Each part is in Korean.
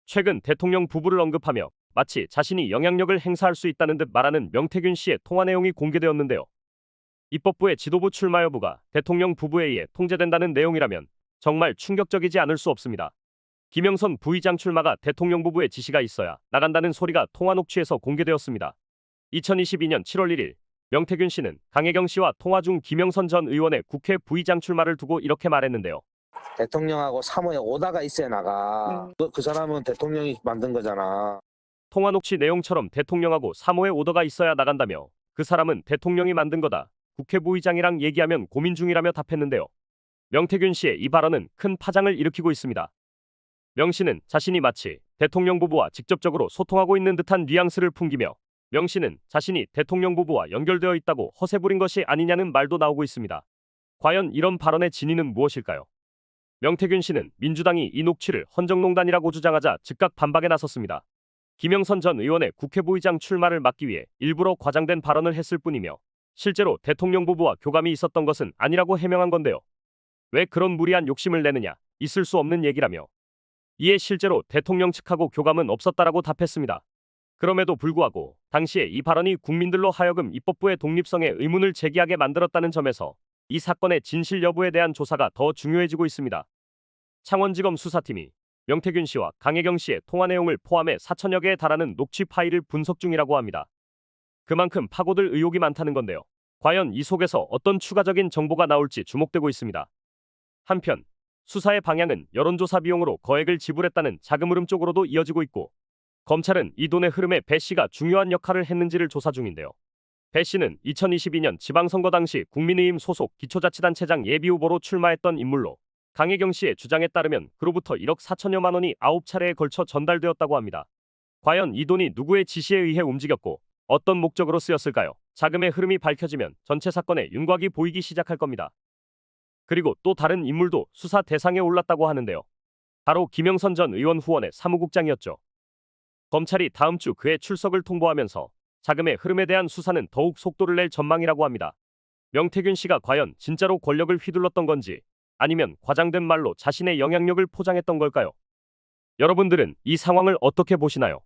최근 대통령 부부를 언급하며 마치 자신이 영향력을 행사할 수 있다는 듯 말하는 명태균 씨의 통화 내용이 공개되었는데요. 입법부의 지도부 출마 여부가 대통령 부부에 의해 통제된다는 내용이라면 정말 충격적이지 않을 수 없습니다. 김영선 부의장 출마가 대통령 부부의 지시가 있어야 나간다는 소리가 통화 녹취에서 공개되었습니다. 2022년 7월 1일 명태균 씨는 강혜경 씨와 통화 중 김영선 전 의원의 국회 부의장 출마를 두고 이렇게 말했는데요. 대통령하고 사모에 오다가 있어야 나가. 그 사람은 대통령이 만든 거잖아. 통화 녹취 내용처럼 대통령하고 사모의 오더가 있어야 나간다며 그 사람은 대통령이 만든 거다. 국회 부의장이랑 얘기하면 고민 중이라며 답했는데요. 명태균 씨의 이 발언은 큰 파장을 일으키고 있습니다. 명 씨는 자신이 마치 대통령 부부와 직접적으로 소통하고 있는 듯한 뉘앙스를 풍기며 명 씨는 자신이 대통령 부부와 연결되어 있다고 허세 부린 것이 아니냐는 말도 나오고 있습니다. 과연 이런 발언의 진위는 무엇일까요? 명태균 씨는 민주당이 이 녹취를 헌정농단이라고 주장하자 즉각 반박에 나섰습니다. 김영선 전 의원의 국회 부의장 출마를 막기 위해 일부러 과장된 발언을 했을 뿐이며 실제로 대통령 부부와 교감이 있었던 것은 아니라고 해명한 건데요. 왜 그런 무리한 욕심을 내느냐, 있을 수 없는 얘기라며 이에 실제로 대통령 측하고 교감은 없었다라고 답했습니다. 그럼에도 불구하고 당시에 이 발언이 국민들로 하여금 입법부의 독립성에 의문을 제기하게 만들었다는 점에서 이 사건의 진실 여부에 대한 조사가 더 중요해지고 있습니다. 창원지검 수사팀이 명태균 씨와 강혜경 씨의 통화 내용을 포함해 4천여 개에 달하는 녹취 파일을 분석 중이라고 합니다. 그만큼 파고들 의혹이 많다는 건데요. 과연 이 속에서 어떤 추가적인 정보가 나올지 주목되고 있습니다. 한편 수사의 방향은 여론조사 비용으로 거액을 지불했다는 자금 흐름 쪽으로도 이어지고 있고 검찰은 이 돈의 흐름에 배 씨가 중요한 역할을 했는지를 조사 중인데요. 배 씨는 2022년 지방선거 당시 국민의힘 소속 기초자치단체장 예비후보로 출마했던 인물로 강혜경 씨의 주장에 따르면 그로부터 1억 4천여만 원이 9차례에 걸쳐 전달되었다고 합니다. 과연 이 돈이 누구의 지시에 의해 움직였고 어떤 목적으로 쓰였을까요? 자금의 흐름이 밝혀지면 전체 사건에 윤곽이 보이기 시작할 겁니다. 그리고 또 다른 인물도 수사 대상에 올랐다고 하는데요. 바로 김영선 전 의원 후원의 사무국장이었죠. 검찰이 다음 주 그의 출석을 통보하면서 자금의 흐름에 대한 수사는 더욱 속도를 낼 전망이라고 합니다. 명태균 씨가 과연 진짜로 권력을 휘둘렀던 건지 아니면 과장된 말로 자신의 영향력을 포장했던 걸까요? 여러분들은 이 상황을 어떻게 보시나요?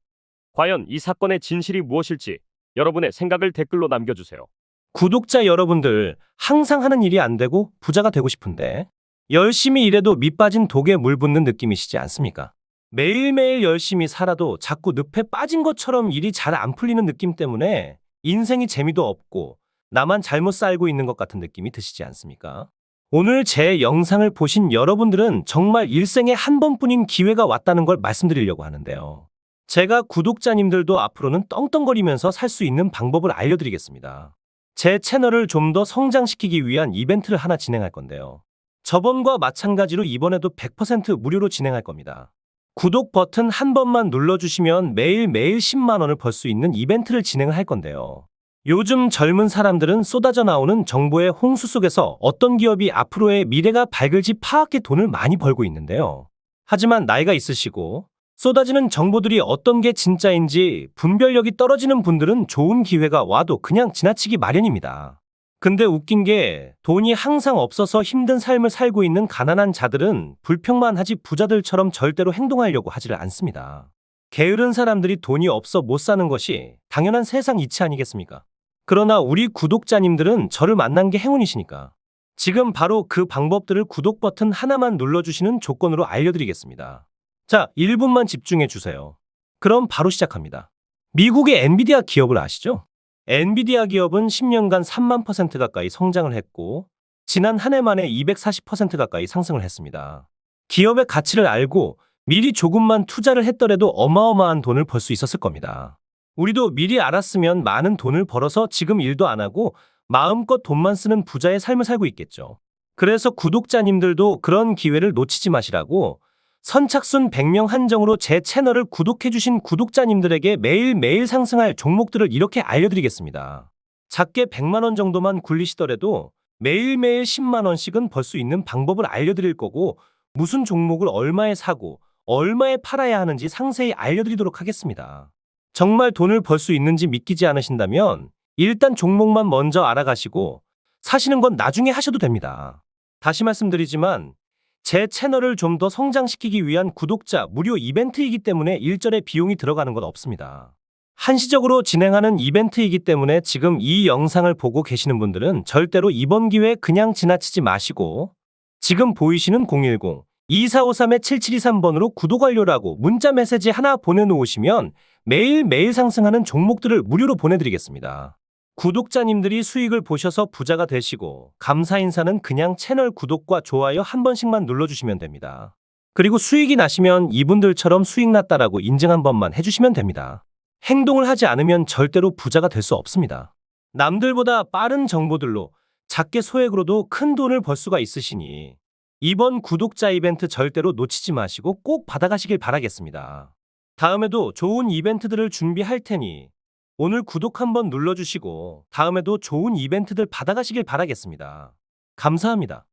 과연 이 사건의 진실이 무엇일지 여러분의 생각을 댓글로 남겨주세요. 구독자 여러분들, 항상 하는 일이 안 되고 부자가 되고 싶은데 열심히 일해도 밑 빠진 독에 물 붓는 느낌이시지 않습니까? 매일매일 열심히 살아도 자꾸 늪에 빠진 것처럼 일이 잘 안 풀리는 느낌 때문에 인생이 재미도 없고 나만 잘못 살고 있는 것 같은 느낌이 드시지 않습니까? 오늘 제 영상을 보신 여러분들은 정말 일생에 한 번뿐인 기회가 왔다는 걸 말씀드리려고 하는데요. 제가 구독자님들도 앞으로는 떵떵거리면서 살 수 있는 방법을 알려드리겠습니다. 제 채널을 좀 더 성장시키기 위한 이벤트를 하나 진행할 건데요. 저번과 마찬가지로 이번에도 100% 무료로 진행할 겁니다. 구독 버튼 한 번만 눌러주시면 매일매일 10만 원을 벌 수 있는 이벤트를 진행을 할 건데요. 요즘 젊은 사람들은 쏟아져 나오는 정보의 홍수 속에서 어떤 기업이 앞으로의 미래가 밝을지 파악해 돈을 많이 벌고 있는데요. 하지만 나이가 있으시고 쏟아지는 정보들이 어떤 게 진짜인지 분별력이 떨어지는 분들은 좋은 기회가 와도 그냥 지나치기 마련입니다. 근데 웃긴 게 돈이 항상 없어서 힘든 삶을 살고 있는 가난한 자들은 불평만 하지 부자들처럼 절대로 행동하려고 하지를 않습니다. 게으른 사람들이 돈이 없어 못 사는 것이 당연한 세상 이치 아니겠습니까? 그러나 우리 구독자님들은 저를 만난 게 행운이시니까 지금 바로 그 방법들을 구독 버튼 하나만 눌러주시는 조건으로 알려드리겠습니다. 자, 1분만 집중해 주세요. 그럼 바로 시작합니다. 미국의 엔비디아 기업을 아시죠? 엔비디아 기업은 10년간 3만 % 가까이 성장을 했고 지난 한 해 만에 240% 가까이 상승을 했습니다. 기업의 가치를 알고 미리 조금만 투자를 했더라도 어마어마한 돈을 벌 수 있었을 겁니다. 우리도 미리 알았으면 많은 돈을 벌어서 지금 일도 안 하고 마음껏 돈만 쓰는 부자의 삶을 살고 있겠죠. 그래서 구독자님들도 그런 기회를 놓치지 마시라고 선착순 100명 한정으로 제 채널을 구독해주신 구독자님들에게 매일매일 상승할 종목들을 이렇게 알려드리겠습니다. 작게 100만 원 정도만 굴리시더라도 매일매일 10만 원씩은 벌 수 있는 방법을 알려드릴 거고 무슨 종목을 얼마에 사고 얼마에 팔아야 하는지 상세히 알려드리도록 하겠습니다. 정말 돈을 벌 수 있는지 믿기지 않으신다면 일단 종목만 먼저 알아가시고 사시는 건 나중에 하셔도 됩니다. 다시 말씀드리지만 제 채널을 좀 더 성장시키기 위한 구독자 무료 이벤트이기 때문에 일절의 비용이 들어가는 건 없습니다. 한시적으로 진행하는 이벤트이기 때문에 지금 이 영상을 보고 계시는 분들은 절대로 이번 기회에 그냥 지나치지 마시고 지금 보이시는 010-2453-7723번으로 구독 완료라고 문자 메시지 하나 보내놓으시면 매일매일 상승하는 종목들을 무료로 보내드리겠습니다. 구독자님들이 수익을 보셔서 부자가 되시고 감사 인사는 그냥 채널 구독과 좋아요 한 번씩만 눌러주시면 됩니다. 그리고 수익이 나시면 이분들처럼 수익 났다라고 인증 한 번만 해주시면 됩니다. 행동을 하지 않으면 절대로 부자가 될 수 없습니다. 남들보다 빠른 정보들로 작게 소액으로도 큰 돈을 벌 수가 있으시니 이번 구독자 이벤트 절대로 놓치지 마시고 꼭 받아가시길 바라겠습니다. 다음에도 좋은 이벤트들을 준비할 테니 오늘 구독 한번 눌러주시고 다음에도 좋은 이벤트들 받아가시길 바라겠습니다. 감사합니다.